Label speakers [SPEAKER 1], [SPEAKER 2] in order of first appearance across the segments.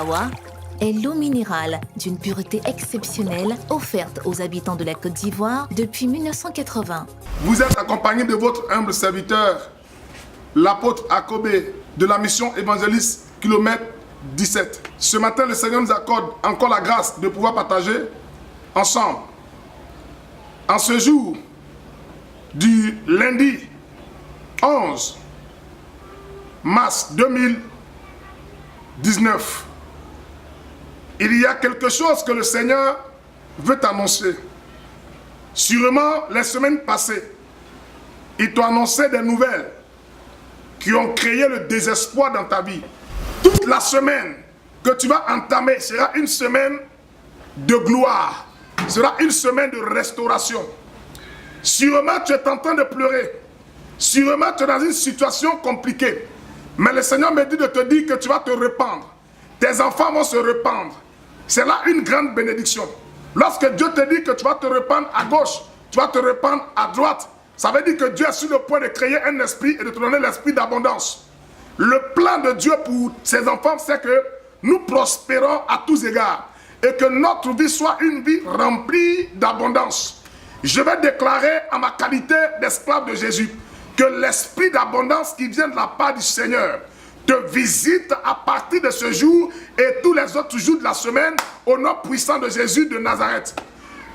[SPEAKER 1] Awa est l'eau minérale d'une pureté exceptionnelle offerte aux habitants de la Côte d'Ivoire depuis 1980.
[SPEAKER 2] Vous êtes accompagné de votre humble serviteur, l'apôtre Akobé, de la mission évangéliste kilomètre 17. Ce matin, le Seigneur nous accorde encore la grâce de pouvoir partager ensemble. En ce jour du lundi 11 mars 2019, il y a quelque chose que le Seigneur veut t'annoncer. Sûrement, les semaines passées, il t'a annoncé des nouvelles qui ont créé le désespoir dans ta vie. Toute la semaine que tu vas entamer sera une semaine de gloire, sera une semaine de restauration. Sûrement, tu es en train de pleurer. Sûrement, tu es dans une situation compliquée. Mais le Seigneur me dit de te dire que tu vas te répandre. Tes enfants vont se répandre. C'est là une grande bénédiction. Lorsque Dieu te dit que tu vas te répandre à gauche, tu vas te répandre à droite, ça veut dire que Dieu est sur le point de créer un esprit et de te donner l'esprit d'abondance. Le plan de Dieu pour ses enfants, c'est que nous prospérons à tous égards et que notre vie soit une vie remplie d'abondance. Je vais déclarer en ma qualité d'esclave de Jésus que l'esprit d'abondance qui vient de la part du Seigneur te visite à partir de ce jour et tous les autres jours de la semaine au nom puissant de Jésus de Nazareth.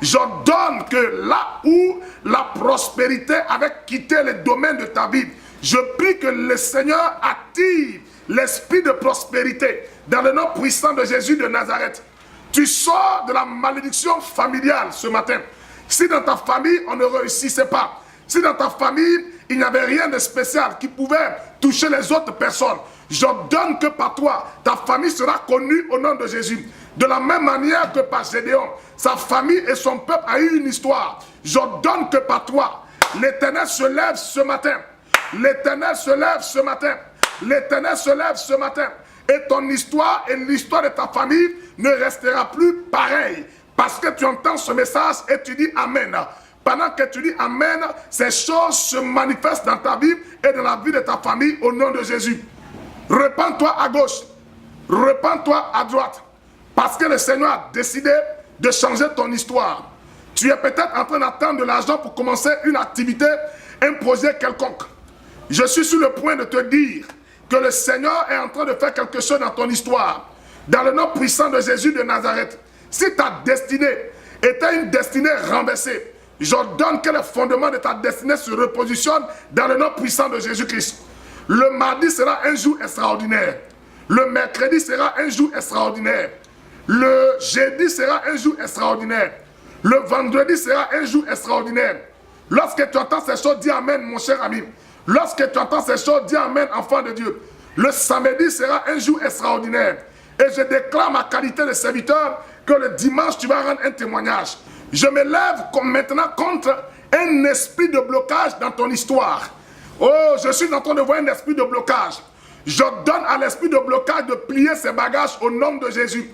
[SPEAKER 2] J'ordonne que là où la prospérité avait quitté le domaine de ta vie, je prie que le Seigneur attire l'esprit de prospérité dans le nom puissant de Jésus de Nazareth. Tu sors de la malédiction familiale ce matin. Si dans ta famille on ne réussissait pas, si dans ta famille il n'y avait rien de spécial qui pouvait toucher les autres personnes, j'ordonne que par toi, ta famille sera connue au nom de Jésus. De la même manière que par Gédéon, sa famille et son peuple a eu une histoire. J'ordonne que par toi, l'Éternel se lève ce matin. L'Éternel se lève ce matin. L'Éternel se lève ce matin. Et ton histoire et l'histoire de ta famille ne restera plus pareille. Parce que tu entends ce message et tu dis Amen. Pendant que tu dis Amen, ces choses se manifestent dans ta vie et dans la vie de ta famille au nom de Jésus. Repends-toi à gauche. Repends-toi à droite. Parce que le Seigneur a décidé de changer ton histoire. Tu es peut-être en train d'attendre de l'argent pour commencer une activité, un projet quelconque. Je suis sur le point de te dire que le Seigneur est en train de faire quelque chose dans ton histoire. Dans le nom puissant de Jésus de Nazareth. Si ta destinée était une destinée renversée, j'ordonne que le fondement de ta destinée se repositionne dans le nom puissant de Jésus-Christ. Le mardi sera un jour extraordinaire. Le mercredi sera un jour extraordinaire. Le jeudi sera un jour extraordinaire. Le vendredi sera un jour extraordinaire. Lorsque tu entends ces choses, dis Amen, mon cher ami. Lorsque tu entends ces choses, dis Amen, enfant de Dieu. Le samedi sera un jour extraordinaire. Et je déclare ma qualité de serviteur que le dimanche, tu vas rendre un témoignage. Je me lève comme maintenant contre un esprit de blocage dans ton histoire. Oh, je suis en train de voir un esprit de blocage. Je donne à l'esprit de blocage de plier ses bagages au nom de Jésus.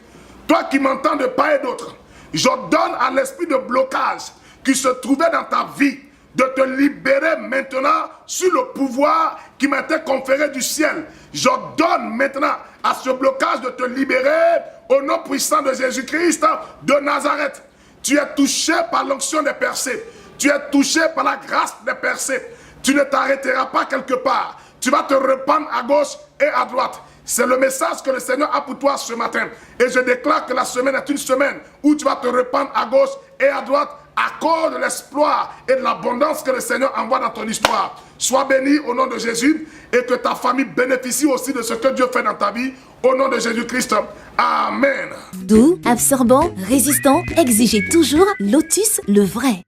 [SPEAKER 2] Toi qui m'entends de part et d'autre, je donne à l'esprit de blocage qui se trouvait dans ta vie de te libérer maintenant sur le pouvoir qui m'a été conféré du ciel. Je donne maintenant à ce blocage de te libérer au nom puissant de Jésus-Christ de Nazareth. Tu es touché par l'onction des percées. Tu es touché par la grâce des percées. Tu ne t'arrêteras pas quelque part. Tu vas te répandre à gauche et à droite. C'est le message que le Seigneur a pour toi ce matin. Et je déclare que la semaine est une semaine où tu vas te répandre à gauche et à droite à cause de l'exploit et de l'abondance que le Seigneur envoie dans ton histoire. Sois béni au nom de Jésus et que ta famille bénéficie aussi de ce que Dieu fait dans ta vie. Au nom de Jésus-Christ. Amen.
[SPEAKER 1] Doux, absorbant, résistant, exigez toujours Lotus le vrai.